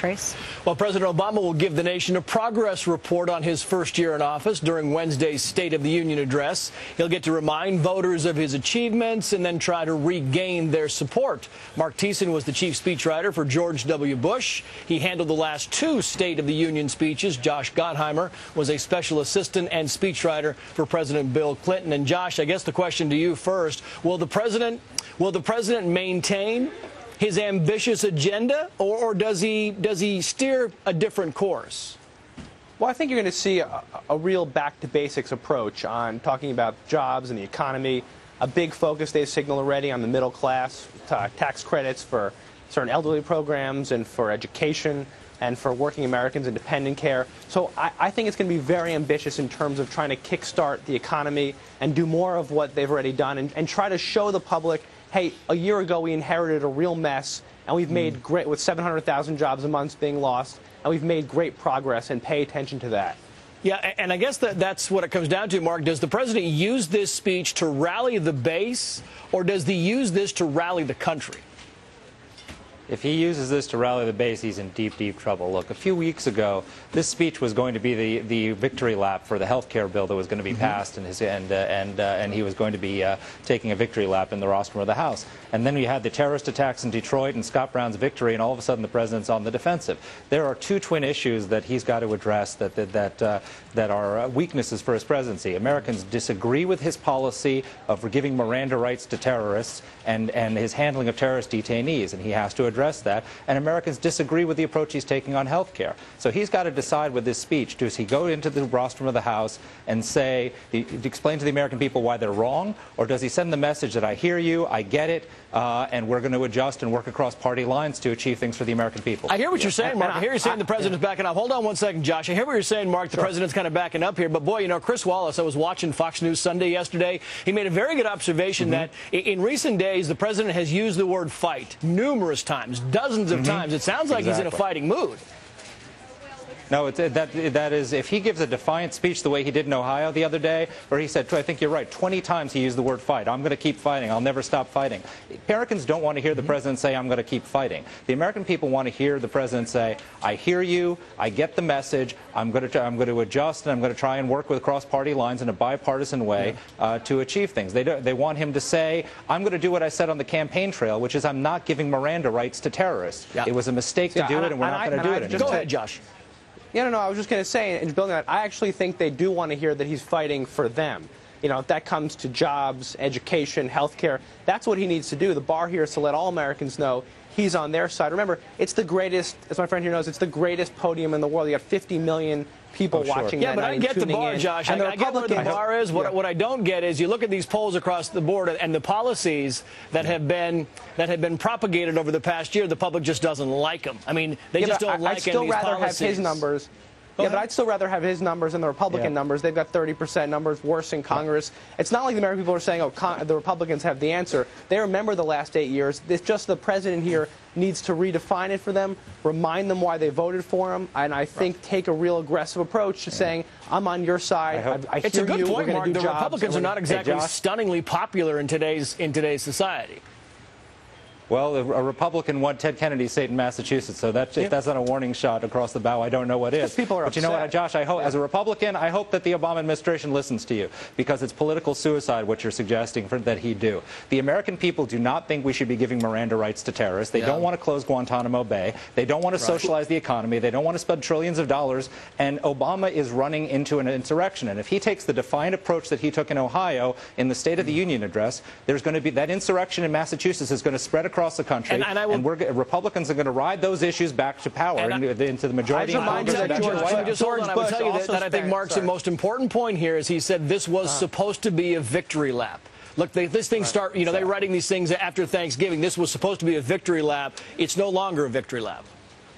Trace? Well, President Obama will give the nation a progress report on his first year in office during Wednesday's State of the Union address. He'll get to remind voters of his achievements and then try to regain their support. Mark Thiessen was the chief speechwriter for George W. Bush. He handled the last two State of the Union speeches. Josh Gottheimer was a special assistant and speechwriter for President Bill Clinton. And Josh, I guess the question to you first, will the president maintain his ambitious agenda, or does he steer a different course? Well, I think you're going to see a real back-to-basics approach on talking about jobs and the economy, a big focus they've signaled already on the middle class, tax credits for certain elderly programs and for education and for working Americans and dependent care. So I think it's going to be very ambitious in terms of trying to kickstart the economy and do more of what they've already done and try to show the public, hey, a year ago we inherited a real mess, and we've made great, with 700,000 jobs a month being lost, and we've made great progress, and pay attention to that. Yeah, and I guess that's what it comes down to, Mark. Does the president use this speech to rally the base, or does he use this to rally the country? If he uses this to rally the base, he's in deep, deep trouble. Look, a few weeks ago, this speech was going to be the victory lap for the health care bill that was going to be passed, and he was going to be taking a victory lap in the rostrum of the House. And then we had the terrorist attacks in Detroit and Scott Brown's victory, and all of a sudden the president's on the defensive. There are two twin issues that he's got to address that are weaknesses for his presidency. Americans disagree with his policy of giving Miranda rights to terrorists and his handling of terrorist detainees, and he has to address that, and Americans disagree with the approach he's taking on health care. So he's got to decide with this speech, does he go into the rostrum of the House and say, explain to the American people why they're wrong, or does he send the message that I hear you, I get it, and we're going to adjust and work across party lines to achieve things for the American people? I hear what you're saying, Mark. I hear you saying the president's backing up. Hold on one second, Josh. I hear what you're saying, Mark. The president's kind of backing up here. But, boy, you know, Chris Wallace, I was watching Fox News Sunday yesterday. He made a very good observation that in recent days, the president has used the word fight numerous times, dozens of times. It sounds like he's in a fighting mood. No, that is, if he gives a defiant speech the way he did in Ohio the other day, where he said, I think you're right, 20 times he used the word fight. I'm going to keep fighting. I'll never stop fighting. Americans don't want to hear the president say, I'm going to keep fighting. The American people want to hear the president say, I hear you, I get the message, I'm going to adjust, and I'm going to try and work with cross-party lines in a bipartisan way to achieve things. They want him to say, I'm going to do what I said on the campaign trail, which is I'm not giving Miranda rights to terrorists. Yeah. It was a mistake to do it, and we're not going to do it anymore. Go ahead, Josh. Yeah, no, I was just going to say, and building on that, I actually think they do want to hear that he's fighting for them. You know, if that comes to jobs, education, health care, that's what he needs to do. The bar here is to let all Americans know he's on their side. Remember, it's the greatest, as my friend here knows, it's the greatest podium in the world. You got 50 million people watching that. Yeah, but night I get the bar, Josh. I get what the bar is. What I don't get is you look at these polls across the board and the policies that have been propagated over the past year. The public just doesn't like them. I mean, they just don't like any of these policies. I'd still rather have his numbers. But I'd still rather have his numbers than the Republican numbers. They've got 30% numbers, worse in Congress. It's not like the American people are saying, oh, the Republicans have the answer. They remember the last 8 years. It's just the president here needs to redefine it for them, remind them why they voted for him, and I think take a real aggressive approach to saying, I'm on your side. I it's hear a good you. point, We're Mark. do The Republicans are not exactly stunningly popular in today's society. Well, a Republican won Ted Kennedy's seat in Massachusetts, so if that's not a warning shot across the bow, I don't know what is. People are but you know what, Josh, I hope, as a Republican, I hope that the Obama administration listens to you, because it's political suicide what you're suggesting that he do. The American people do not think we should be giving Miranda rights to terrorists. They don't want to close Guantanamo Bay. They don't want to socialize the economy. They don't want to spend trillions of dollars. And Obama is running into an insurrection. And if he takes the defiant approach that he took in Ohio in the State of the Union address, there's going to be that insurrection in Massachusetts is going to spread across the country, and Republicans are going to ride those issues back to power into the majority. I will tell you that I think Mark's most important point here is he said this was supposed to be a victory lap. Look, this thing start, you know, they're writing these things after Thanksgiving. This was supposed to be a victory lap. It's no longer a victory lap.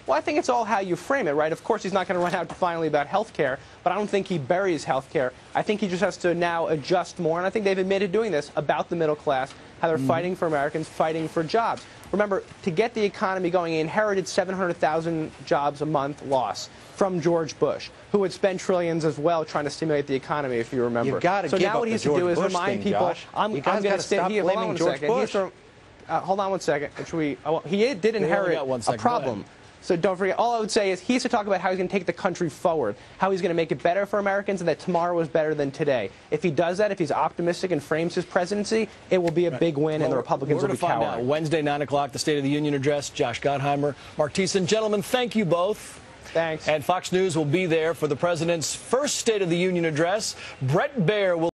Well, I think it's all how you frame it, right? Of course, he's not going to run out finally about health care, but I don't think he buries health care. I think he just has to now adjust more, and I think they've admitted doing this about the middle class, how they're fighting for Americans, fighting for jobs. Remember, to get the economy going, he inherited 700,000 jobs a month loss from George Bush, who had spent trillions as well trying to stimulate the economy, if you remember. You've got to give up the George Bush thing, Josh. I'm going to stop blaming George Bush. Hold on one second. He did inherit a problem. So don't forget, all I would say is he has to talk about how he's going to take the country forward, how he's going to make it better for Americans, and that tomorrow is better than today. If he does that, if he's optimistic and frames his presidency, it will be a big win, and the Republicans will be cowering. Find out. Wednesday, 9 o'clock, the State of the Union address. Josh Gottheimer, Mark Thiessen. Gentlemen, thank you both. Thanks. And Fox News will be there for the president's first State of the Union address. Brett Baer will